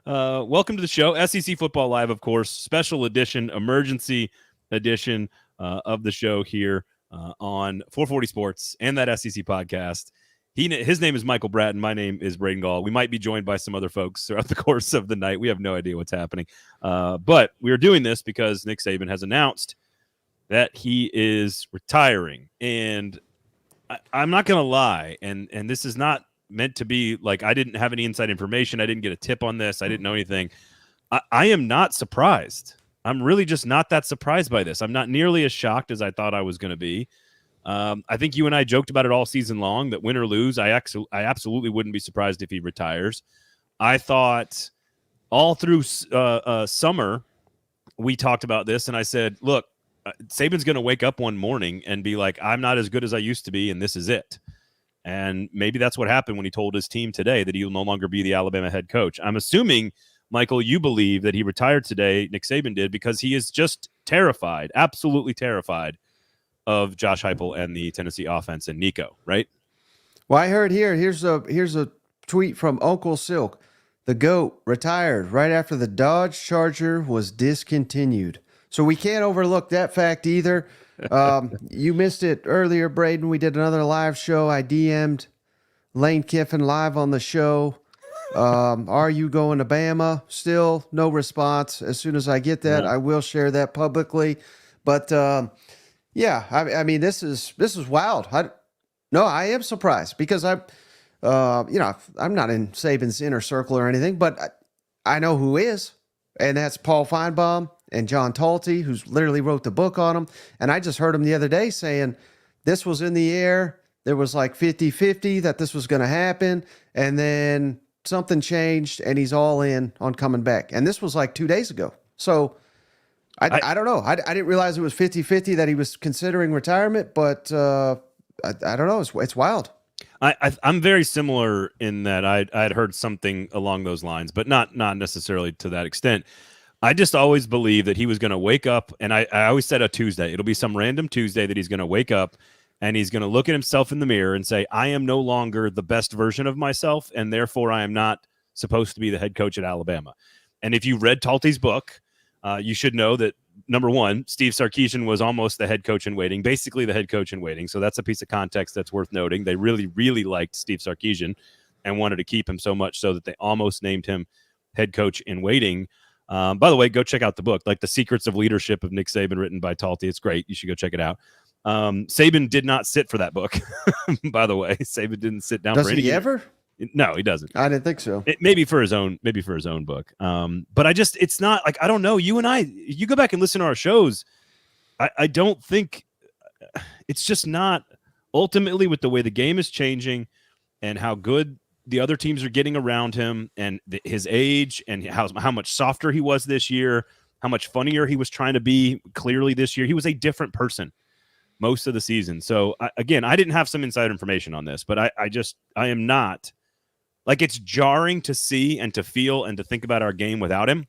Welcome to the show. SEC Football Live, of course. Special edition, emergency edition of the show here on 440 Sports and that SEC podcast. His name is Michael Bratton. My name is Braden Gall. We might be joined by some other folks throughout the course of the night. We have no idea what's happening. But we are doing this because Nick Saban has announced that he is retiring. And I'm not going to lie, and this is not meant to be like I didn't have any inside information. I didn't get a tip on this. I didn't know anything. I am not surprised. I'm really just not that surprised by this. I'm not nearly as shocked as I thought I was going to be. I think you and I joked about it all season long that win or lose, I absolutely wouldn't be surprised if he retires. I thought all through summer we talked about this, and I said, look, Saban's going to wake up one morning and be like, I'm not as good as I used to be, and this is it. And maybe that's what happened when he told his team today that he'll no longer be the Alabama head coach. I'm assuming, Michael, you believe that he retired today, Nick Saban did, because he is just terrified, absolutely terrified of Josh Heupel and the Tennessee offense and Nico, right? Well, I heard here's a tweet from Uncle Silk. The GOAT retired right after the Dodge Charger was discontinued. So we can't overlook that fact either. You missed it earlier, Braden. We did another live show. I DM'd Lane Kiffin live on the show. Are you going to Bama? Still no response. As soon as I get that, I will share that publicly. But yeah, I mean, this is wild. I am surprised because I'm not in Saban's inner circle or anything, but I know who is, and that's Paul Feinbaum and John Talty, who's literally wrote the book on him. And I just heard him the other day saying this was in the air. There was like 50-50 that this was going to happen. And then something changed and he's all in on coming back. And this was like 2 days ago. So I don't know. I didn't realize it was 50-50 that he was considering retirement, but I don't know. It's wild. I'm very similar in that I'd heard something along those lines, but not necessarily to that extent. I just always believed that he was going to wake up, and I always said a Tuesday. It'll be some random Tuesday that he's going to wake up, and he's going to look at himself in the mirror and say, I am no longer the best version of myself, and therefore I am not supposed to be the head coach at Alabama. And if you read Talty's book, you should know that, number one, Steve Sarkisian was almost the head coach in waiting, basically the head coach in waiting. So that's a piece of context that's worth noting. They really, really liked Steve Sarkisian and wanted to keep him so much so that they almost named him head coach in waiting. By the way, go check out the book, like The Secrets of Leadership of Nick Saban, written by Talty. It's great. You should go check it out. Saban did not sit for that book, by the way. Saban didn't sit down for anything. Does he ever? No, he doesn't. I didn't think so. Maybe for his own book. But it's not like, I don't know. You and I, you go back and listen to our shows. I don't think it's just not ultimately with the way the game is changing and how good the other teams are getting around him and his age and how much softer he was this year, how much funnier he was trying to be clearly this year. He was a different person most of the season. So I didn't have some inside information on this, but I am not. Like, it's jarring to see and to feel and to think about our game without him.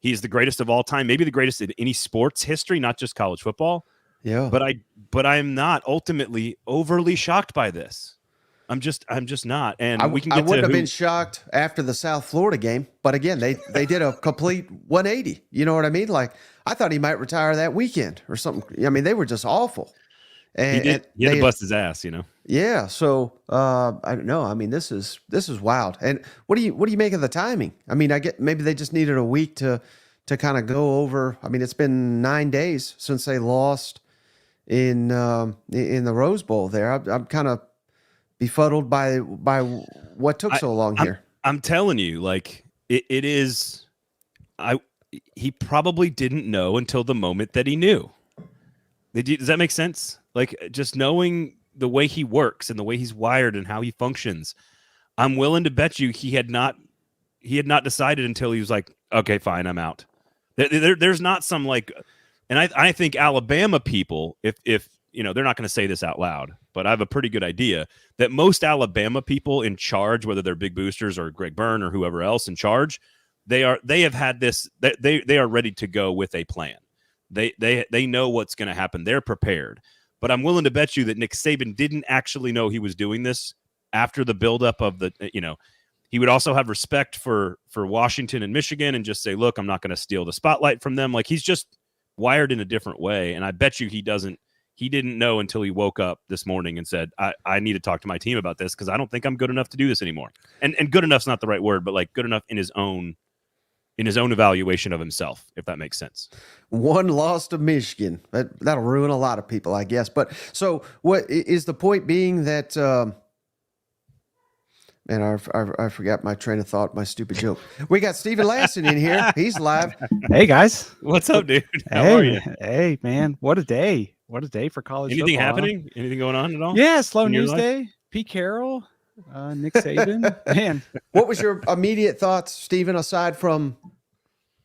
He's the greatest of all time, maybe the greatest in any sports history, not just college football. Yeah. But I'm not ultimately overly shocked by this. I'm just not. And I wouldn't have been shocked after the South Florida game. But again, they did a complete 180. You know what I mean? Like, I thought he might retire that weekend or something. I mean, they were just awful. And he had to bust his ass, you know? Yeah. So I don't know. I mean, this is wild. And what do you make of the timing? I mean, I get maybe they just needed a week to kind of go over. I mean, it's been 9 days since they lost in the Rose Bowl there. I'm kind of befuddled by what took so long here. I'm telling you, like, it is. He probably didn't know until the moment that he knew. Does that make sense? Like, just knowing the way he works and the way he's wired and how he functions, I'm willing to bet you he had not decided until he was like, okay, fine, I'm out. There's not some like, and I think Alabama people, if you know, they're not going to say this out loud, but I have a pretty good idea that most Alabama people in charge, whether they're Big Boosters or Greg Byrne or whoever else in charge, they have had this. They are ready to go with a plan. They know what's going to happen. They're prepared. But I'm willing to bet you that Nick Saban didn't actually know he was doing this after the buildup of the, you know, He would also have respect for Washington and Michigan and just say, look, I'm not going to steal the spotlight from them. Like, he's just wired in a different way. And I bet you he didn't know until he woke up this morning and said, I need to talk to my team about this because I don't think I'm good enough to do this anymore. And good enough's not the right word, but like good enough in his own evaluation of himself, if that makes sense. One loss to Michigan. That'll ruin a lot of people, I guess. But so what is the point being that, man, I forgot my train of thought, my stupid joke. We got Steven Lassan in here. He's live. Hey, guys. What's up, dude? How are you? Hey, man. What a day. What a day for college Anything football, happening? Huh? Anything going on at all? Yeah, slow news day. Pete Carroll, Nick Saban. Man. What was your immediate thoughts, Steven, aside from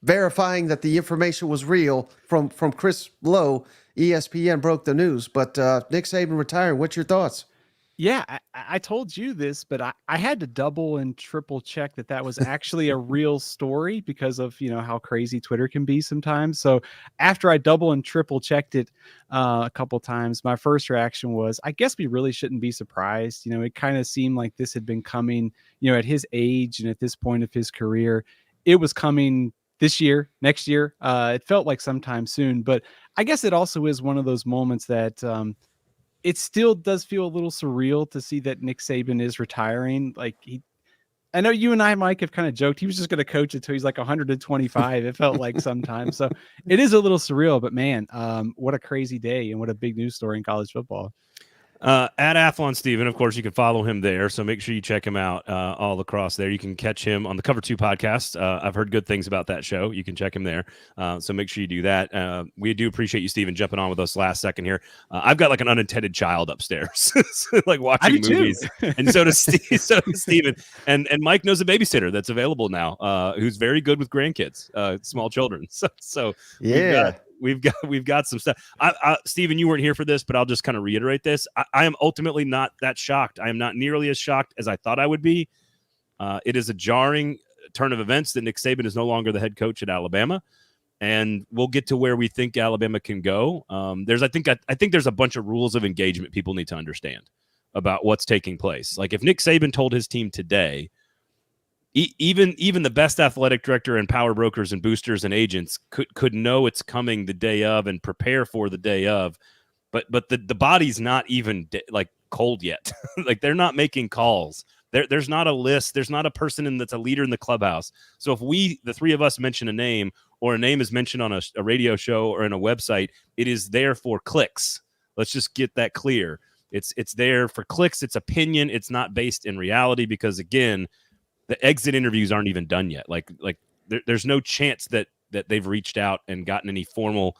verifying that the information was real from Chris Lowe? ESPN broke the news, but Nick Saban retiring. What's your thoughts? Yeah, I told you this, but I had to double and triple check that was actually a real story because of, how crazy Twitter can be sometimes. So after I double and triple checked it a couple times, my first reaction was, I guess we really shouldn't be surprised. It kind of seemed like this had been coming, at his age and at this point of his career. It was coming this year, next year. It felt like sometime soon, but I guess it also is one of those moments that it still does feel a little surreal to see that Nick Saban is retiring. Like I know you and I, Mike, have kind of joked he was just going to coach until he's like 125. It felt like sometimes. So it is a little surreal, but man, what a crazy day and what a big news story in college football. At Athlon Steven, of course, you can follow him there. So make sure you check him out all across there. You can catch him on the Cover 2 podcast. I've heard good things about that show. You can check him there. So make sure you do that. We do appreciate you, Steven, jumping on with us last second here. I've got like an unintended child upstairs, like watching movies. And so does Steven. And Mike knows a babysitter that's available now, who's very good with grandkids, small children. So yeah. We've got some stuff. Steven, you weren't here for this, but I'll just kind of reiterate this. I am ultimately not that shocked. I am not nearly as shocked as I thought I would be. It is a jarring turn of events that Nick Saban is no longer the head coach at Alabama, and we'll get to where we think Alabama can go. I think there's a bunch of rules of engagement people need to understand about what's taking place. Like if Nick Saban told his team today, even the best athletic director and power brokers and boosters and agents could know it's coming the day of and prepare for the day of, but the body's not even like cold yet. Like they're not making calls. There's not a list. There's not a person that's a leader in the clubhouse. So if the three of us mention a name or a name is mentioned on a radio show or in a website, it is there for clicks. Let's just get that clear. It's there for clicks. It's opinion. It's not based in reality because again, the exit interviews aren't even done yet. Like there's no chance that they've reached out and gotten any formal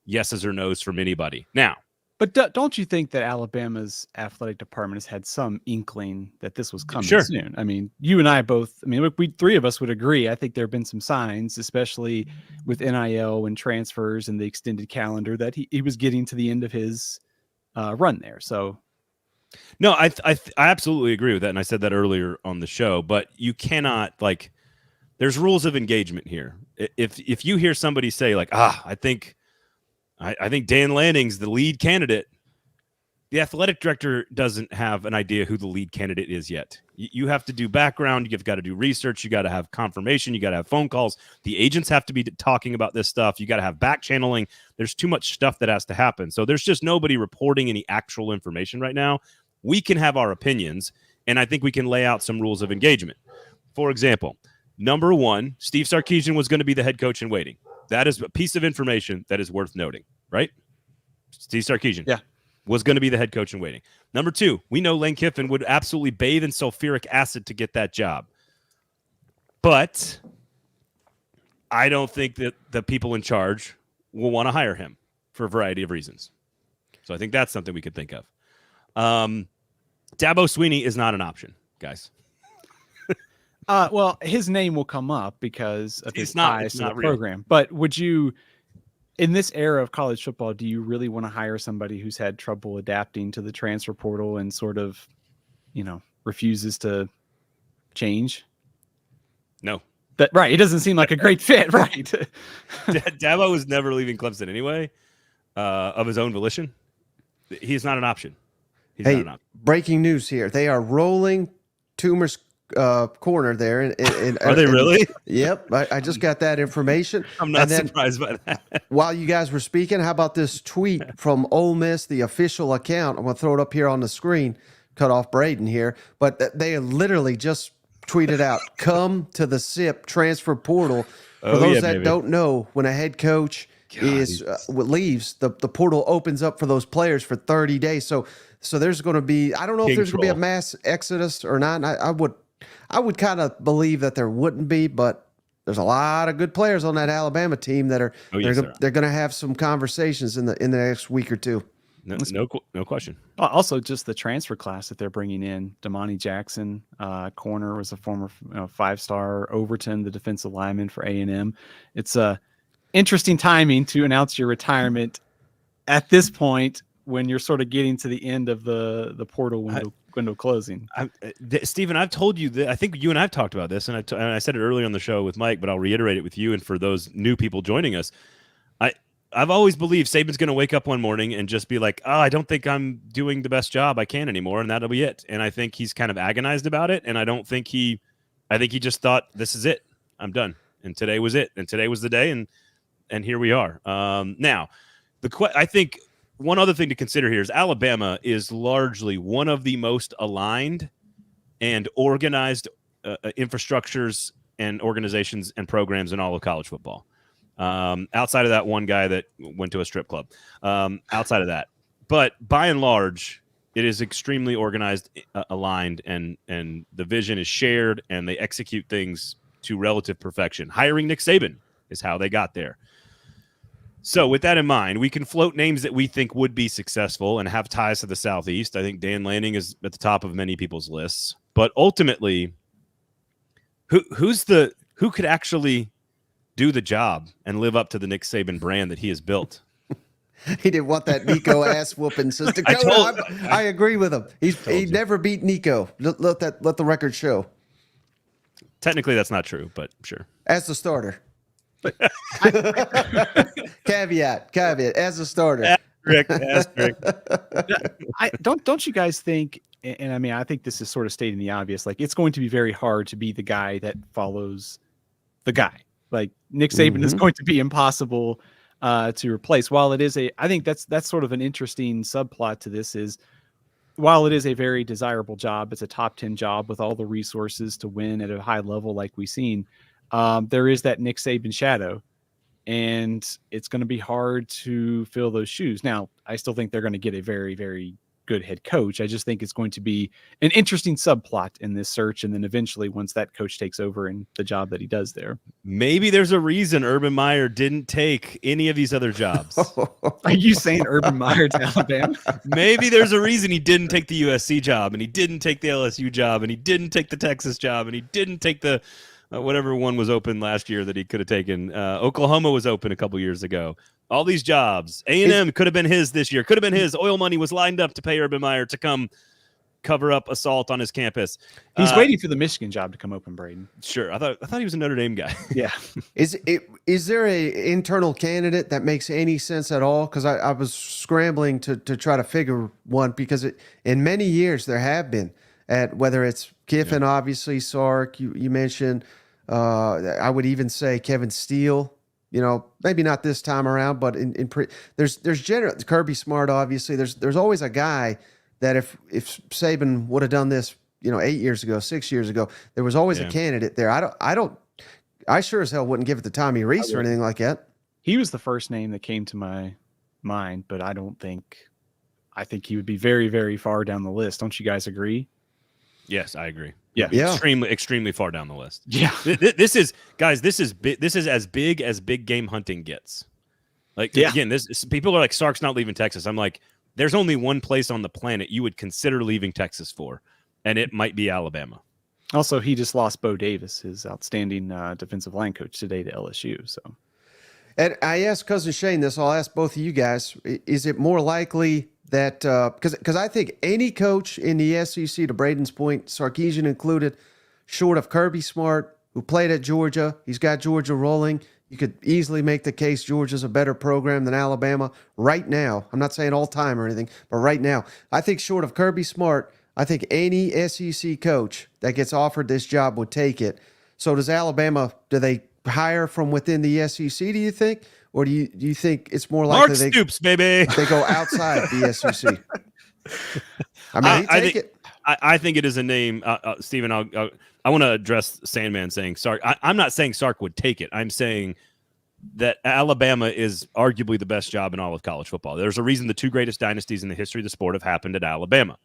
yeses or nos from anybody. Now, but don't you think that Alabama's athletic department has had some inkling that this was coming soon? I mean, you and I both. I mean, we three of us would agree. I think there have been some signs, especially with NIL and transfers and the extended calendar, that he was getting to the end of his run there. So. No, I absolutely agree with that, and I said that earlier on the show. But you cannot there's rules of engagement here. If you hear somebody say like, I think Dan Lanning's the lead candidate, the athletic director doesn't have an idea who the lead candidate is yet. You have to do background. You've got to do research. You got to have confirmation. You got to have phone calls. The agents have to be talking about this stuff. You got to have back channeling. There's too much stuff that has to happen. So there's just nobody reporting any actual information right now. We can have our opinions, and I think we can lay out some rules of engagement. For example, number one, Steve Sarkisian was going to be the head coach in waiting. That is a piece of information that is worth noting, right? Steve Sarkisian was going to be the head coach in waiting. Number two, we know Lane Kiffin would absolutely bathe in sulfuric acid to get that job. But I don't think that the people in charge will want to hire him for a variety of reasons. So I think that's something we could think of. Dabo Swinney is not an option, guys. Well, his name will come up because of his ties to the program. Real. But would you, in this era of college football, do you really want to hire somebody who's had trouble adapting to the transfer portal and sort of, refuses to change? No. Right. It doesn't seem like a great fit, right? Dabo was never leaving Clemson anyway, of his own volition. He's not an option. He's not an option. Breaking news here. They are rolling Toomer's corner there. Are they really? Yep. I just got that information. I'm not surprised by that. While you guys were speaking, how about this tweet from Ole Miss, the official account? I'm going to throw it up here on the screen. Cut off Braden here. But they literally just tweeted out, come to the SIP transfer portal. For those that don't know, when a head coach leaves, the portal opens up for those players for 30 days. So there's going to be, I don't know if there's going to be a mass exodus or not. I would kind of believe that there wouldn't be, but there's a lot of good players on that Alabama team that are they're going to have some conversations in the next week or two. No question. Also, just the transfer class that they're bringing in. Damani Jackson, corner, was a former 5-star. Overton, the defensive lineman for A&M. It's a interesting timing to announce your retirement at this point when you're sort of getting to the end of the portal window closing. Steven, I've told you that. I think you and I've talked about this, and I said it earlier on the show with Mike, but I'll reiterate it with you and for those new people joining us. I've always believed Saban's going to wake up one morning and just be like, oh, I don't think I'm doing the best job I can anymore, and that'll be it. And I think he's kind of agonized about it, and I think he just thought, this is it. I'm done. And today was it. And today was the day, and here we are. Now, I think one other thing to consider here is Alabama is largely one of the most aligned and organized infrastructures and organizations and programs in all of college football. Outside of that one guy that went to a strip club, outside of that, but by and large, it is extremely organized, aligned, and the vision is shared, and they execute things to relative perfection. Hiring Nick Saban is how they got there. So with that in mind, we can float names that we think would be successful and have ties to the Southeast. I think Dan Lanning is at the top of many people's lists, but ultimately, who could actually do the job and live up to the Nick Saban brand that he has built? He didn't want that Nico ass whooping system. I agree with him. He never beat Nico. Let the record show. Technically, that's not true, but sure. As the starter. Caveat. As a starter. Asterisk. Don't you guys think? And I mean, I think this is sort of stating the obvious. Like, it's going to be very hard to be the guy that follows the guy. Like, Nick Saban is going to be impossible to replace. While it is I think that's sort of an interesting subplot to this is, while it is a very desirable job, it's a top 10 job with all the resources to win at a high level like we've seen. There is that Nick Saban shadow, and it's going to be hard to fill those shoes. Now, I still think they're going to get a very, very good head coach. I just think it's going to be an interesting subplot in this search. And then eventually, once that coach takes over and the job that he does there, maybe there's a reason Urban Meyer didn't take any of these other jobs. Are you saying Urban Meyer to Alabama? Maybe there's a reason he didn't take the USC job, and he didn't take the LSU job, and he didn't take the Texas job, and he didn't take the whatever one was open last year that he could have taken. Oklahoma was open a couple years ago. All these jobs. A&M could have been his this year. Could have been his. Oil money was lined up to pay Urban Meyer to come cover up assault on his campus. He's waiting for the Michigan job to come open, Braden. Sure. I thought he was a Notre Dame guy. Yeah. Is there a internal candidate that makes any sense at all? Because I was scrambling to try to figure one, because in many years there have been, at whether it's Kiffin, obviously, Sark, you mentioned, I would even say Kevin Steele. You know, maybe not this time around, but there's generally Kirby Smart. Obviously, there's always a guy that if Saban would have done this, 8 years ago, 6 years ago, there was always a candidate there. I sure as hell wouldn't give it to Tommy Rees or anything like that. He was the first name that came to my mind, but I think he would be very, very far down the list. Don't you guys agree? Yes, I agree. Yeah. Extremely far down the list. Yeah. This is as big as big game hunting gets. Like, again, people are like, Sark's not leaving Texas. I'm like, there's only one place on the planet you would consider leaving Texas for, and it might be Alabama. Also, he just lost Bo Davis, his outstanding defensive line coach, today to LSU. So, and I asked Cousin Shane this. I'll ask both of you guys: is it more likely that because I think any coach in the SEC, to Braden's point, Sarkisian included, short of Kirby Smart, who played at Georgia, he's got Georgia rolling. You could easily make the case Georgia's a better program than Alabama right now. I'm not saying all time or anything, but right now, I think short of Kirby Smart, I think any SEC coach that gets offered this job would take it. So does Alabama, do they hire from within the SEC, do you think? Or do you think it's more likely Mark Stoops, baby. they go outside the SEC? I mean, I think it is a name, Steven. I want to address Sandman saying Sark. I'm not saying Sark would take it. I'm saying that Alabama is arguably the best job in all of college football. There's a reason the two greatest dynasties in the history of the sport have happened at Alabama.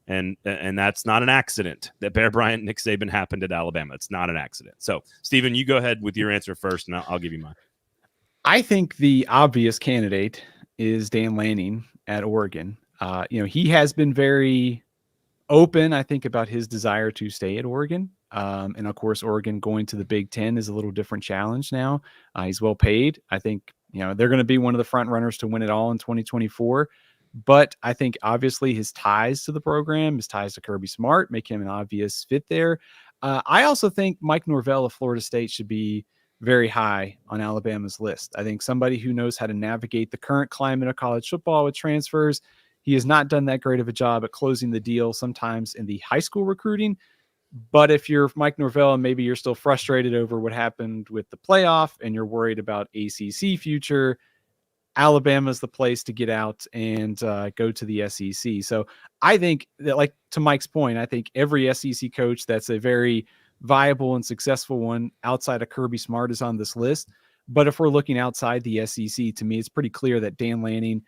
And that's not an accident that Bear Bryant, Nick Saban happened at Alabama. It's not an accident. So, Steven, you go ahead with your answer first, and I'll give you mine. I think the obvious candidate is Dan Lanning at Oregon. He has been very open, I think, about his desire to stay at Oregon. And of course, Oregon going to the Big Ten is a little different challenge now. He's well paid. I think, they're going to be one of the front runners to win it all in 2024. But I think obviously his ties to the program, his ties to Kirby Smart, make him an obvious fit there. I also think Mike Norvell of Florida State should be very high on Alabama's list. I think somebody who knows how to navigate the current climate of college football with transfers. He has not done that great of a job at closing the deal sometimes in the high school recruiting. But if you're Mike Norvell and maybe you're still frustrated over what happened with the playoff and you're worried about ACC future, Alabama's the place to get out and go to the SEC. So I think that, like to Mike's point, I think every SEC coach that's a very viable and successful one outside of Kirby Smart is on this list. But if we're looking outside the SEC, to me, it's pretty clear that Dan Lanning,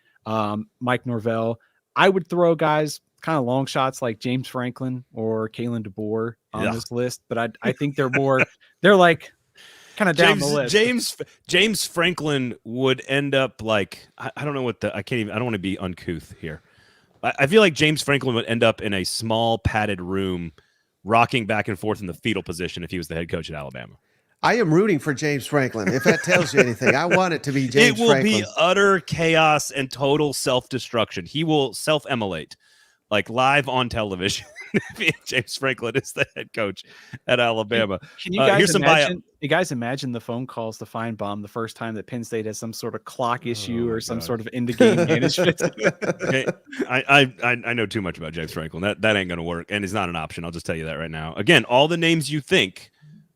Mike Norvell, I would throw guys kind of long shots like James Franklin or Kalen DeBoer on this list. But I think they're like kind of down the list. James Franklin would end up like, I don't know what I don't want to be uncouth here. I feel like James Franklin would end up in a small padded room rocking back and forth in the fetal position if he was the head coach at Alabama. I am rooting for James Franklin. If that tells you anything, I want it to be James Franklin. It will be utter chaos and total self-destruction. He will self-immolate like live on television. James Franklin is the head coach at Alabama. Can you guys imagine the phone calls to Feinbaum the first time that Penn State has some sort of clock issue or some sort of end-of-game management? Okay. I know too much about James Franklin. That ain't going to work, and it's not an option. I'll just tell you that right now. Again, all the names you think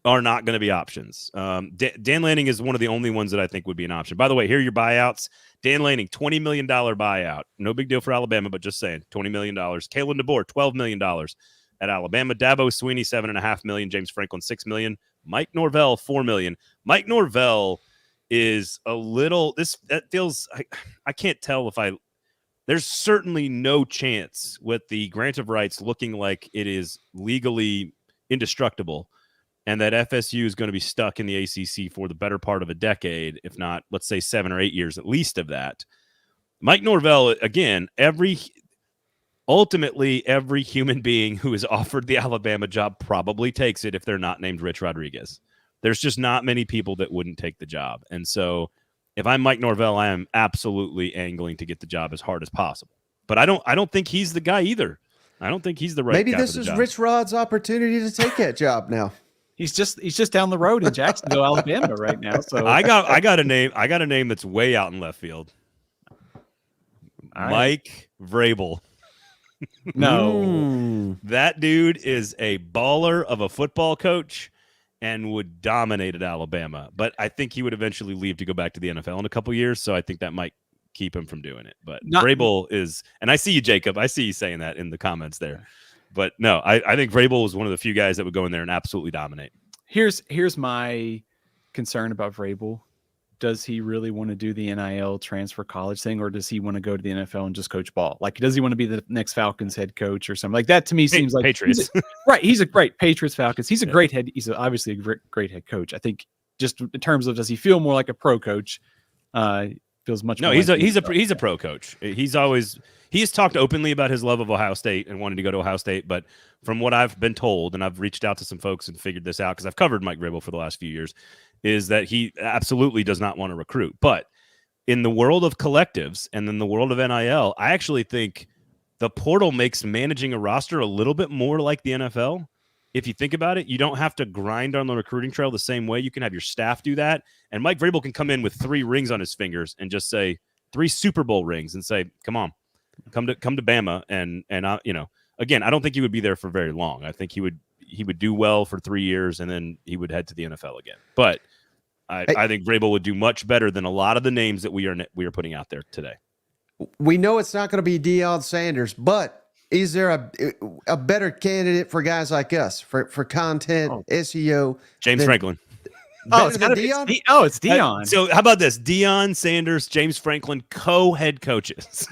are not going to be options. Dan Lanning is one of the only ones that I think would be an option. By the way, here are your buyouts. Dan Lanning, $20 million buyout. No big deal for Alabama, but just saying, $20 million. Kalen DeBoer, $12 million at Alabama. Dabo Swinney, $7.5 million. James Franklin, $6 million. Mike Norvell, $4 million. Mike Norvell is a little, that feels, I can't tell there's certainly no chance with the grant of rights looking like it is legally indestructible, and that FSU is going to be stuck in the ACC for the better part of a decade, if not, let's say 7 or 8 years at least of that. Mike Norvell, again, ultimately every human being who is offered the Alabama job probably takes it if they're not named Rich Rodriguez. There's just not many people that wouldn't take the job. And so if I'm Mike Norvell, I am absolutely angling to get the job as hard as possible. But I don't think he's the guy either. I don't think he's the right guy. Maybe this is Rich Rod's opportunity to take that job now. He's just down the road in Jacksonville, Alabama right now. So I got a name that's way out in left field. Mike Vrabel. No. That dude is a baller of a football coach and would dominate at Alabama. But I think he would eventually leave to go back to the NFL in a couple years, so I think that might keep him from doing it. But Vrabel is, and I see you, Jacob. I see you saying that in the comments there. But no, I think Vrabel was one of the few guys that would go in there and absolutely dominate. Here's my concern about Vrabel. Does he really want to do the NIL transfer college thing, or does he want to go to the NFL and just coach ball? Like, does he want to be the next Falcons head coach or something like that? To me, seems like Patriots. He's a great Patriots Falcons. He's a great head. He's obviously a great head coach. I think just in terms of, does he feel more like a pro coach? Feels much. No, more he's a pro coach. He has talked openly about his love of Ohio State and wanting to go to Ohio State. But from what I've been told, and I've reached out to some folks and figured this out because I've covered Mike Vrabel for the last few years, is that he absolutely does not want to recruit. But in the world of collectives and in the world of NIL, I actually think the portal makes managing a roster a little bit more like the NFL. If you think about it, you don't have to grind on the recruiting trail the same way. You can have your staff do that. And Mike Vrabel can come in with 3 rings on his fingers and just say 3 Super Bowl rings and say, come on, come to Bama. And again, I don't think he would be there for very long. I think he would do well for 3 years, and then he would head to the NFL again. But I think Vrabel would do much better than a lot of the names that we are putting out there today. We know it's not going to be Deion Sanders, but is there a better candidate for guys like us for content, SEO? James Franklin. It's Deion. It's Deion. So how about this? Deion Sanders, James Franklin, co-head coaches.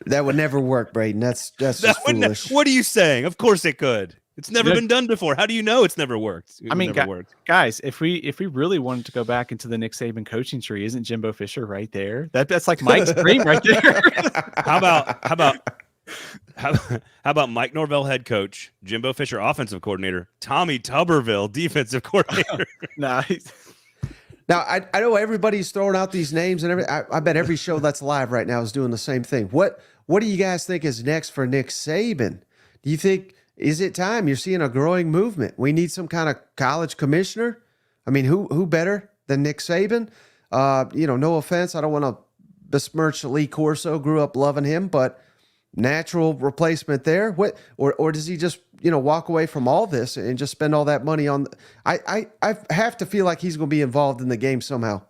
That would never work, Braden. That's just foolish. What are you saying? Of course it could. It's never been done before. How do you know it's never worked? Guys, if we really wanted to go back into the Nick Saban coaching tree, isn't Jimbo Fisher right there? That's like Mike's dream right there. How about Mike Norvell head coach, Jimbo Fisher offensive coordinator, Tommy Tuberville defensive coordinator? Nice. Now, I know everybody's throwing out these names and everything. I bet every show that's live right now is doing the same thing. What do you guys think is next for Nick Saban? Do you think, is it time? You're seeing a growing movement. We need some kind of college commissioner. I mean, who better than Nick Saban? No offense. I don't want to besmirch Lee Corso. Grew up loving him, but natural replacement there. Or does he just walk away from all this and just spend all that money on? I have to feel like he's going to be involved in the game somehow.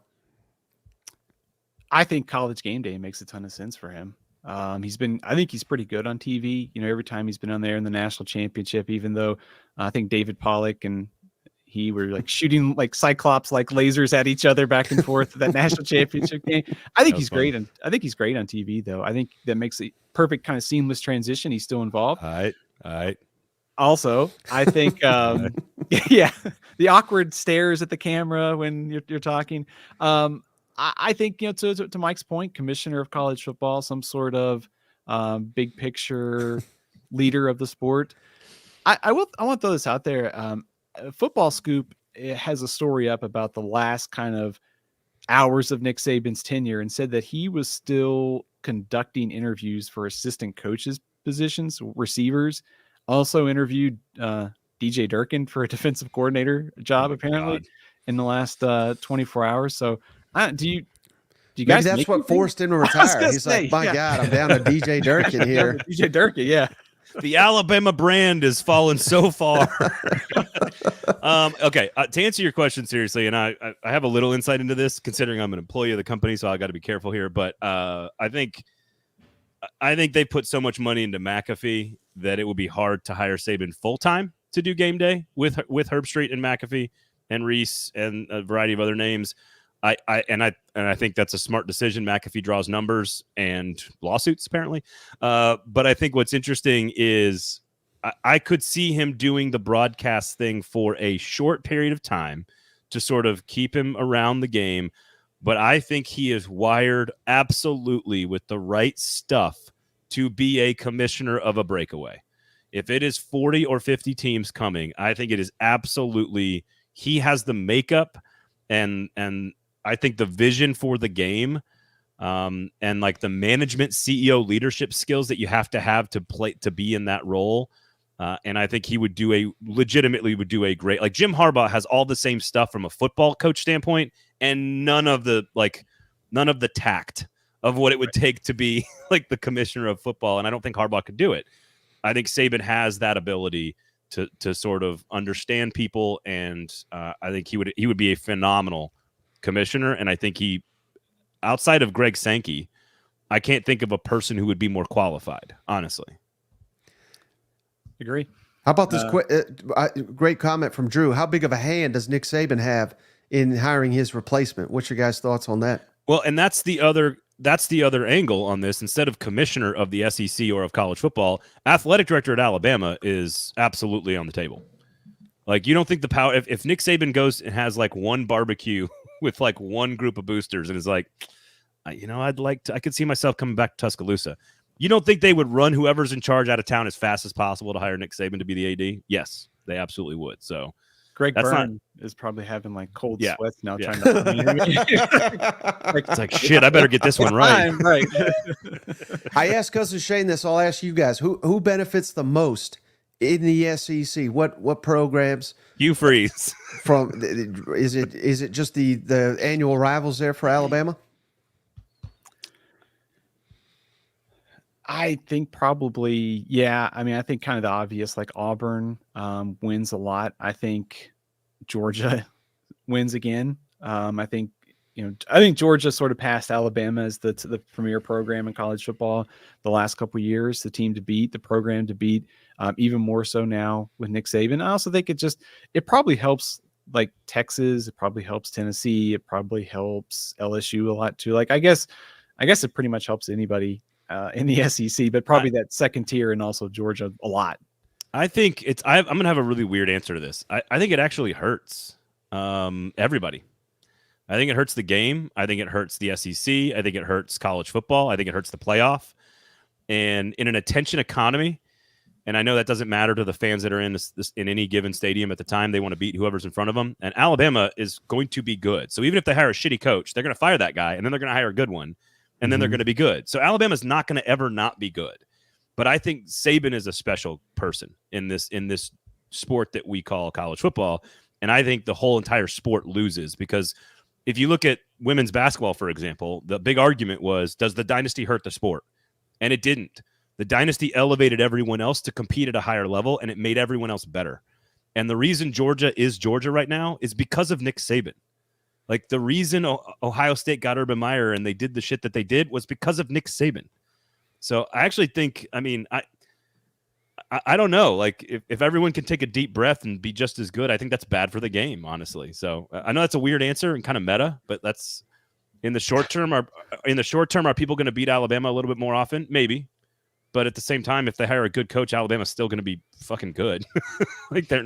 I think College Game Day makes a ton of sense for him. I think he's pretty good on TV. Every time he's been on there in the national championship, even though I think David Pollock and he were like shooting like Cyclops, like lasers at each other back and forth that national championship game. I think he's great. And I think he's great on TV though. I think that makes a perfect kind of seamless transition. He's still involved. All right. Also, I think, the awkward stares at the camera when you're talking. I think, to Mike's point, commissioner of college football, some sort of big picture leader of the sport. I want to throw this out there. Football Scoop has a story up about the last kind of hours of Nick Saban's tenure and said that he was still conducting interviews for assistant coaches positions, receivers. Also interviewed DJ Durkin for a defensive coordinator job, apparently, in the last 24 hours. So do you guys? Maybe that's what forced him to retire. He's like, my God, I'm down to DJ Durkin here. DJ Durkin, yeah. The Alabama brand has fallen so far. Okay, to answer your question seriously, and I have a little insight into this, considering I'm an employee of the company, so I got to be careful here. But I think they put so much money into McAfee that it would be hard to hire Saban full time to do game day with Herbstreit and McAfee and Reese and a variety of other names. I think that's a smart decision. McAfee draws numbers and lawsuits, apparently. But I think what's interesting is I could see him doing the broadcast thing for a short period of time to sort of keep him around the game. But I think he is wired absolutely with the right stuff to be a commissioner of a breakaway. If it is 40 or 50 teams coming, I think it is absolutely, he has the makeup and I think the vision for the game, and like the management CEO leadership skills that you have to play to be in that role. And I think he would legitimately do a great, like Jim Harbaugh has all the same stuff from a football coach standpoint and none of the tact of what it would take to be like the commissioner of football. And I don't think Harbaugh could do it. I think Saban has that ability to sort of understand people. And I think he would be a phenomenal commissioner. And I think outside of Greg Sankey, I can't think of a person who would be more qualified, honestly. Agree. How about this great comment from Drew? How big of a hand does Nick Saban have in hiring his replacement? What's your guys' thoughts on that? Well, and that's the other angle on this. Instead of commissioner of the SEC or of college football, athletic director at Alabama is absolutely on the table. Like, you don't think the power, if Nick Saban goes and has like one barbecue with like one group of boosters and is like, I could see myself coming back to Tuscaloosa. You don't think they would run whoever's in charge out of town as fast as possible to hire Nick Saban to be the AD? Yes, they absolutely would. So Greg Byrne is probably having like cold sweats now trying to. It's like, shit, I better get this one right. Right. I asked Cousin Shane this. I'll ask you guys: who benefits the most in the SEC? What programs? Hugh Freeze. Is it just the annual rivals there for Alabama? I think probably, yeah. I mean, I think kind of the obvious, like Auburn wins a lot. I think Georgia wins again. I think Georgia sort of passed Alabama as the premier program in college football the last couple of years, the team to beat, the program to beat, even more so now with Nick Saban. I also think it probably helps like Texas, it probably helps Tennessee, it probably helps LSU a lot too. Like I guess it pretty much helps anybody in the SEC, but probably that second tier and also Georgia a lot. I think I'm going to have a really weird answer to this. I think it actually hurts everybody. I think it hurts the game. I think it hurts the SEC. I think it hurts college football. I think it hurts the playoff. And in an attention economy, and I know that doesn't matter to the fans that are in in any given stadium at the time, they want to beat whoever's in front of them. And Alabama is going to be good. So even if they hire a shitty coach, they're going to fire that guy, and then they're going to hire a good one, and then they're going to be good. So Alabama's not going to ever not be good. But I think Saban is a special person in this sport that we call college football. And I think the whole entire sport loses because if you look at women's basketball, for example, the big argument was, does the dynasty hurt the sport? And it didn't. The dynasty elevated everyone else to compete at a higher level, and it made everyone else better. And the reason Georgia is Georgia right now is because of Nick Saban. Like the reason Ohio State got Urban Meyer and they did the shit that they did was because of Nick Saban. So I actually think, I mean, I don't know. Like if everyone can take a deep breath and be just as good, I think that's bad for the game, honestly. So I know that's a weird answer and kind of meta, but that's in the short term. Are people going to beat Alabama a little bit more often? Maybe. But at the same time, if they hire a good coach, Alabama's still going to be fucking good. Like they're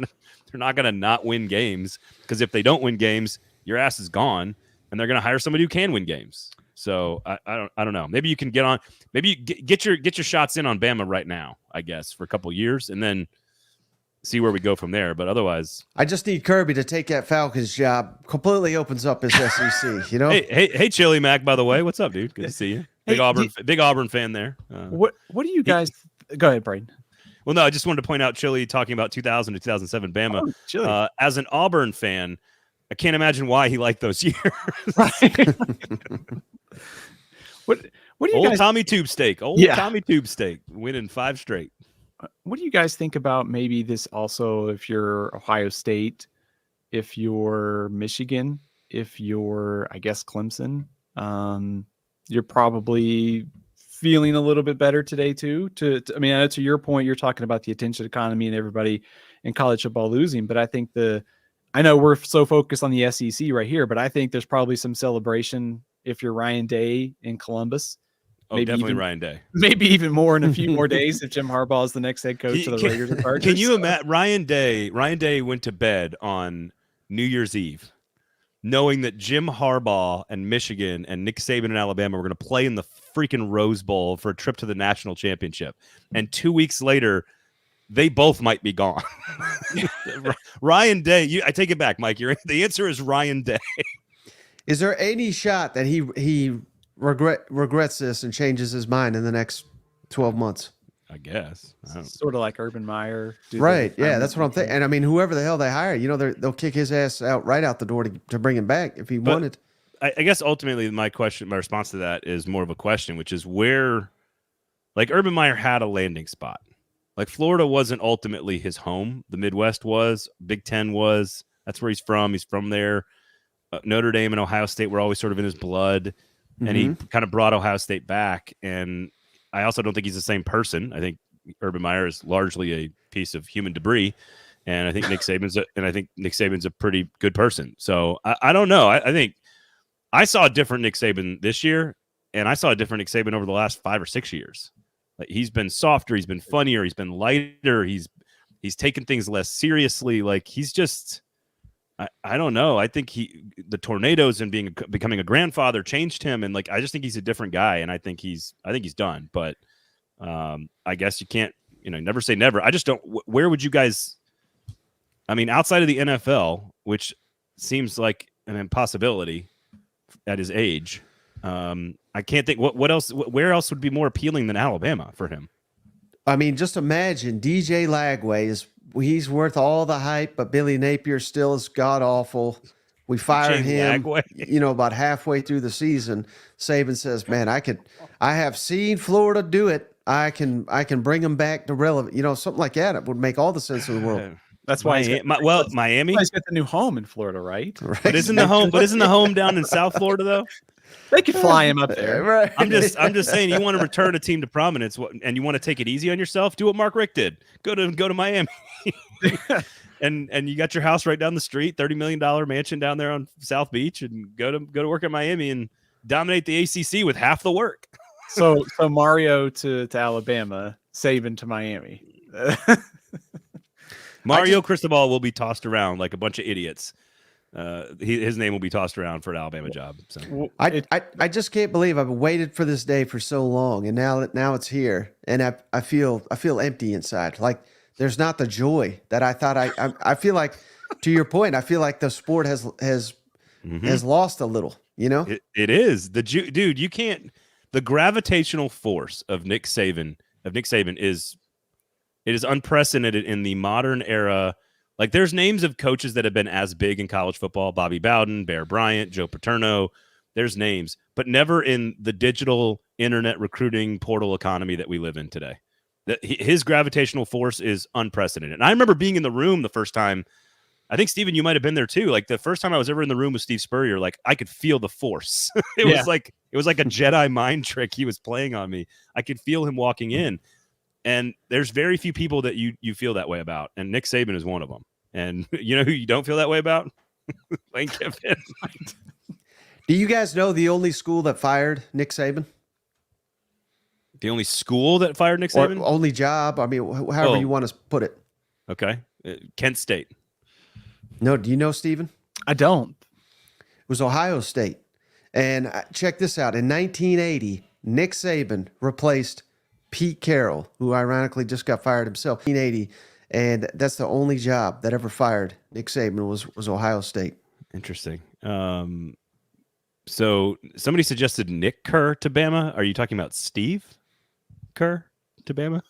not going to not win games because if they don't win games, your ass is gone, and they're going to hire somebody who can win games. So I don't know. Maybe you can get on. Maybe you get your shots in on Bama right now, I guess, for a couple of years, and then see where we go from there. But otherwise, I just need Kirby to take that Falcons job. Completely opens up his SEC. You know. Hey, Chili Mac. By the way, what's up, dude? Good to see you. Big Auburn fan there. What do you guys? Go ahead, Braden. Well, no, I just wanted to point out Chili talking about 2000 to 2007 Bama. Chili. As an Auburn fan, I can't imagine why he liked those years. Right. What do you guys? Tommy Tube Steak. Tommy Tube Steak winning 5 straight. What do you guys think about maybe this also if you're Ohio State, if you're Michigan, if you're, I guess, Clemson, you're probably feeling a little bit better today too. I mean, to your point, you're talking about the attention economy and everybody in college football losing, but I think I know we're so focused on the SEC right here, but I think there's probably some celebration if you're Ryan Day in Columbus. Oh, definitely Ryan Day. Maybe even more in a few more days if Jim Harbaugh is the next head coach of the Raiders and Chargers. Can you imagine Ryan Day went to bed on New Year's Eve knowing that Jim Harbaugh and Michigan and Nick Saban and Alabama were going to play in the freaking Rose Bowl for a trip to the national championship. And 2 weeks later, they both might be gone. Ryan Day, I take it back, Mike. The answer is Ryan Day. Is there any shot that he regrets this and changes his mind in the next 12 months? I guess. Sort of like Urban Meyer. Right. Yeah, that's what I'm thinking. And I mean, whoever the hell they hire, they'll kick his ass right out the door to bring him back if he wanted. I guess ultimately my response to that is more of a question, which is where, like Urban Meyer had a landing spot. Like Florida wasn't ultimately his home. The Midwest was. Big Ten was. That's where he's from. He's from there. Notre Dame and Ohio State were always sort of in his blood. And he kind of brought Ohio State back. And I also don't think he's the same person. I think Urban Meyer is largely a piece of human debris. And I think Nick Saban's a pretty good person. So I don't know. I think I saw a different Nick Saban this year, and I saw a different Nick Saban over the last 5 or 6 years. Like he's been softer, he's been funnier, he's been lighter, he's taken things less seriously. Like he's just, I don't know. I think the tornadoes and becoming a grandfather changed him, and like I just think he's a different guy, and I think he's done. But I guess you can't, never say never. I just don't. Where would you guys? I mean, outside of the NFL, which seems like an impossibility at his age. I can't think what else. Where else would be more appealing than Alabama for him? I mean, just imagine DJ Lagway he's worth all the hype, but Billy Napier still is god awful. We fired him, about halfway through the season. Saban says, "Man, I have seen Florida do it. I can bring him back to relevant. Something like that. It would make all the sense in the world. That's why Miami. He's got the new home in Florida, right? But isn't the home down in South Florida though? They could fly him up there. Right. I'm just saying, you want to return a team to prominence, and you want to take it easy on yourself. Do what Mark Richt did. Go to Miami, and you got your house right down the street, $30 million mansion down there on South Beach, and go to work in Miami and dominate the ACC with half the work. So Mario to Alabama, Saban to Miami. Mario Cristobal will be tossed around like a bunch of idiots. His name will be tossed around for an Alabama job. So I just can't believe I've waited for this day for so long, and now it's here, and I feel empty inside. Like there's not the joy that I thought. I feel like, to your point, I feel like the sport has lost a little. It is dude. You can't. The gravitational force of Nick Saban is unprecedented in the modern era. Like there's names of coaches that have been as big in college football: Bobby Bowden, Bear Bryant, Joe Paterno. There's names, but never in the digital internet recruiting portal economy that we live in today. His gravitational force is unprecedented. And I remember being in the room the first time. I think, Steven, you might have been there too. Like the first time I was ever in the room with Steve Spurrier, like I could feel the force. It was like a Jedi mind trick he was playing on me. I could feel him walking in. And there's very few people that you feel that way about. And Nick Saban is one of them. And you know who you don't feel that way about? Lane Kiffin. Do you guys know the only school that fired Nick Saban? The only school that fired Nick Saban? Or only job? I mean, however you want to put it. Okay. Kent State. No, do you know, Steven? I don't. It was Ohio State. And check this out. In 1980, Nick Saban replaced Pete Carroll, who ironically just got fired himself, 1980. And that's the only job that ever fired Nick Saban was Ohio State. Interesting. So somebody suggested Nick Kerr to Bama. Are you talking about Steve Kerr to Bama?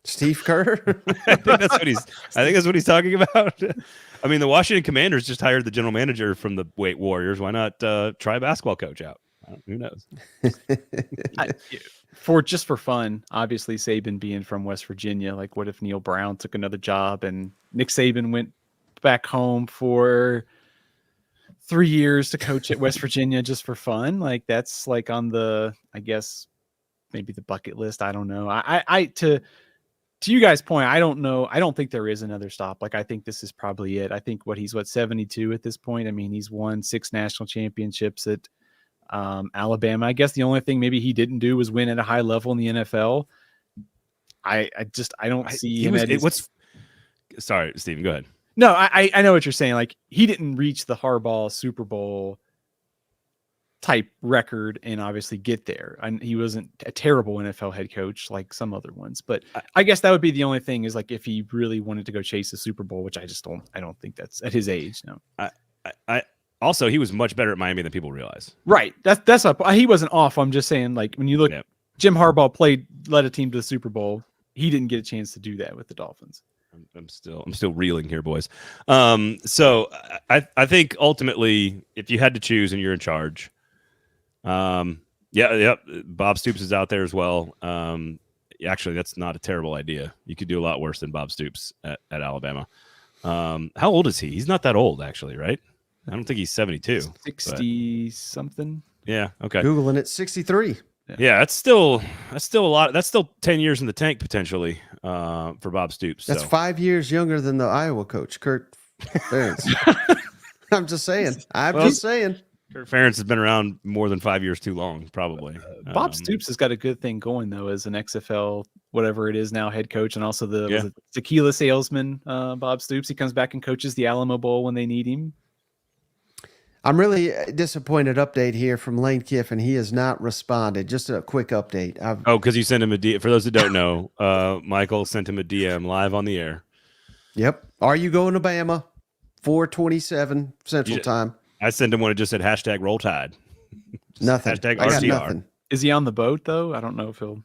Steve Kerr? I think that's what he's talking about. I mean, the Washington Commanders just hired the general manager from the Warriors. Why not try a basketball coach out? Who knows? For fun, obviously Saban being from West Virginia, like what if Neil Brown took another job and Nick Saban went back home for 3 years to coach at West Virginia just for fun? Like that's like on the, I guess, maybe the bucket list. I don't know. To you guys' point, I don't know. I don't think there is another stop. Like, I think this is probably it. I think he's 72 at this point. I mean, he's won 6 national championships at Alabama. I guess the only thing maybe he didn't do was win at a high level in the NFL. I don't see him. Sorry, Steven, go ahead. No, I know what you're saying. Like, he didn't reach the Harbaugh Super Bowl type record and obviously get there. And he wasn't a terrible NFL head coach like some other ones, but I guess that would be the only thing is like if he really wanted to go chase a Super Bowl, which I don't think that's at his age. No. I also, he was much better at Miami than people realize. Right. He wasn't off. I'm just saying, like, when you look, Jim Harbaugh led a team to the Super Bowl. He didn't get a chance to do that with the Dolphins. I'm still reeling here, boys. So I think ultimately, if you had to choose and you're in charge, Bob Stoops is out there as well. Actually, that's not a terrible idea. You could do a lot worse than Bob Stoops at Alabama. How old is he? He's not that old, actually, right? I don't think he's 72. 60 something. Yeah. Okay. Googling it, 63. Yeah, that's still a lot. That's still 10 years in the tank potentially for Bob Stoops. That's 5 years younger than the Iowa coach, Kurt Ferentz. I'm just saying. Kurt Ferentz has been around more than 5 years too long, probably. Bob Stoops has got a good thing going, though, as an XFL, whatever it is now, head coach, and also the tequila salesman, Bob Stoops. He comes back and coaches the Alamo Bowl when they need him. I'm really disappointed update here from Lane Kiffin. He has not responded. Just a quick update. Because you sent him a DM. For those that don't know, Michael sent him a DM live on the air. Yep. Are you going to Bama? 4:27 Central Time. I sent him one that just said hashtag Roll Tide. Nothing. Hashtag I got RTR. nothing. Is he on the boat, though? I don't know if he'll...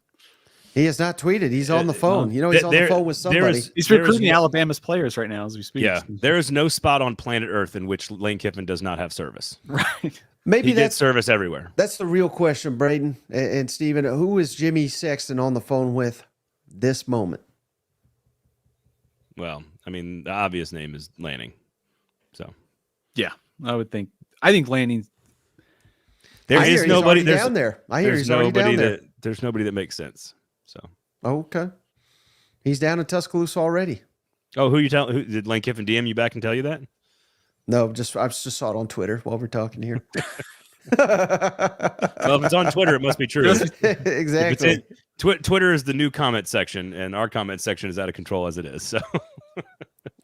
He has not tweeted. He's on the phone. He's on the phone with somebody. He's recruiting Alabama's players right now as we speak. Yeah, there is no spot on planet Earth in which Lane Kiffin does not have service. Right. Maybe he gets service everywhere. That's the real question, Braden and Steven. Who is Jimmy Sexton on the phone with this moment? Well, I mean, the obvious name is Lanning. So, yeah, I think Lanning. There is nobody down there. I hear he's already down there. There's nobody that makes sense. So, okay, he's down in Tuscaloosa already. Oh, who you tell? Who did Lane Kiffin DM you back and tell you that? No, I just saw it on Twitter while we're talking here. Well, if it's on Twitter, it must be true. Exactly. Twitter is the new comment section, and our comment section is out of control as it is. So,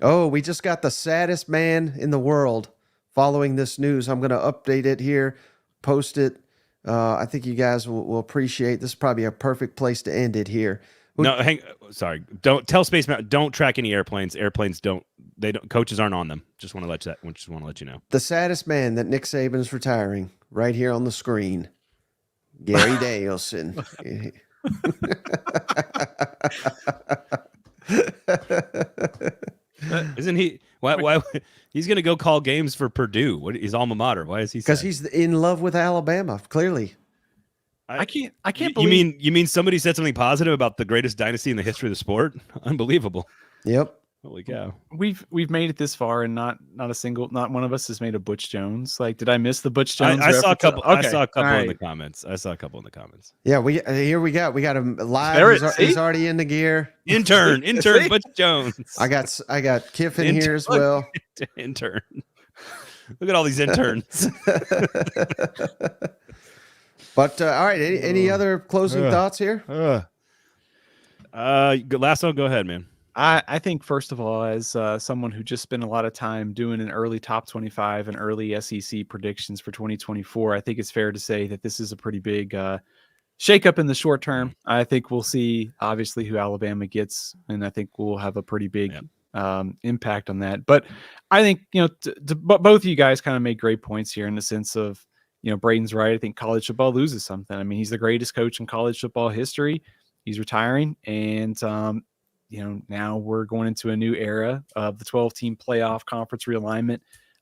oh, we just got the saddest man in the world following this news. I'm going to update it here, post it. I think you guys will appreciate this. Is probably a perfect place to end it here. No, sorry. Don't tell Space Mountain. Don't track any airplanes. Airplanes don't. They don't. Coaches aren't on them. Just want to let you know. The saddest man that Nick Saban is retiring, right here on the screen, Gary Danielson. Isn't he? Why? He's going to go call games for Purdue. What? His alma mater. Why is he? Because he's in love with Alabama. Clearly. I can't believe. You mean somebody said something positive about the greatest dynasty in the history of the sport? Unbelievable. Yep. Holy cow. We've made it this far, and not one of us has made a Butch Jones. Like, did I miss the Butch Jones? I saw a couple. Okay. I saw a couple All in the right. comments. Yeah, we got him live. He's already in the gear. Intern Butch Jones. I got Kiffin here as well. Intern. Look at all these interns. But all right, any other closing thoughts here? Lasso, go ahead, man. I think, first of all, as someone who just spent a lot of time doing an early top 25 and early SEC predictions for 2024, I think it's fair to say that this is a pretty big shakeup in the short term. I think we'll see, obviously, who Alabama gets, and I think we'll have a pretty big impact on that. But I think, both of you guys kind of made great points here in the sense of, Braden's right. I think college football loses something. I mean, he's the greatest coach in college football history. He's retiring, and now we're going into a new era of the 12-team playoff conference realignment.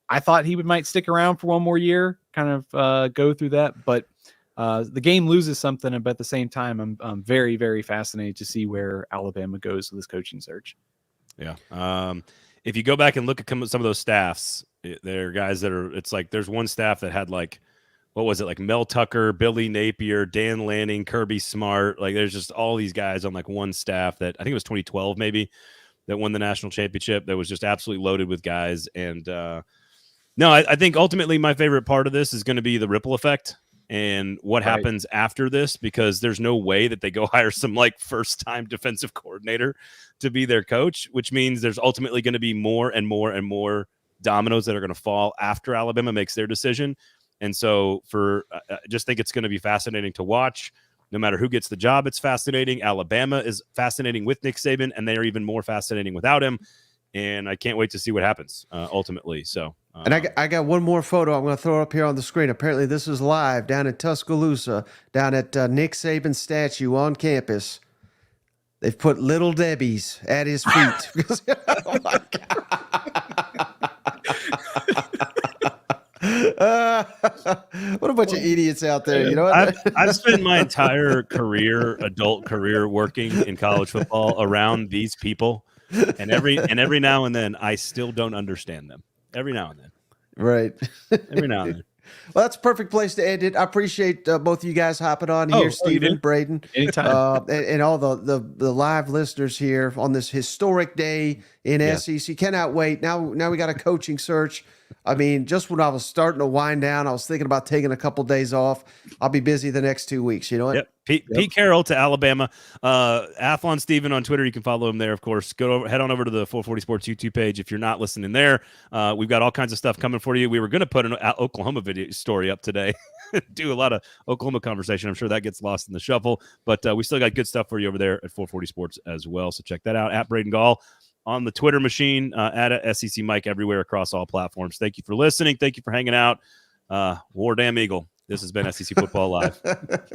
I thought he might stick around for one more year, kind of go through that, but the game loses something. But at the same time, I'm very, very fascinated to see where Alabama goes with this coaching search. Yeah. If you go back and look at some of those staffs, there are guys that are. It's like there's one staff that had what was it, like Mel Tucker, Billy Napier, Dan Lanning, Kirby Smart. Like there's just all these guys on one staff that I think it was 2012 maybe that won the national championship that was just absolutely loaded with guys. And I think ultimately my favorite part of this is going to be the ripple effect and what happens after this, because there's no way that they go hire some first-time defensive coordinator to be their coach, which means there's ultimately going to be more and more and more dominoes that are going to fall after Alabama makes their decision. And so I just think it's going to be fascinating to watch. No matter who gets the job, it's fascinating. Alabama is fascinating with Nick Saban, and they are even more fascinating without him. And I can't wait to see what happens ultimately. So, and I got one more photo I'm going to throw up here on the screen. Apparently, this is live down in Tuscaloosa, down at Nick Saban's statue on campus. They've put Little Debbie's at his feet. Oh my God. What a bunch of idiots out there. You know what? I've spent my entire adult career working in college football around these people. And every now and then I still don't understand them. Every now and then. Right. Every now and then. Well, that's a perfect place to end it. I appreciate both of you guys hopping on here, Steven, Braden, anytime, and all the live listeners here on this historic day in SEC. Cannot wait. Now we got a coaching search. I mean, just when I was starting to wind down, I was thinking about taking a couple days off. I'll be busy the next 2 weeks. You know what? Yep. Pete Carroll to Alabama. Athlon Steven on Twitter. You can follow him there, of course. Head on over to the 440 Sports YouTube page if you're not listening there. We've got all kinds of stuff coming for you. We were going to put an Oklahoma video story up today. Do a lot of Oklahoma conversation. I'm sure that gets lost in the shuffle, but we still got good stuff for you over there at 440 Sports as well. So check that out at Braden Gall on the Twitter machine, at SEC Mike everywhere across all platforms. Thank you for listening. Thank you for hanging out. War Damn Eagle. This has been SEC Football Live.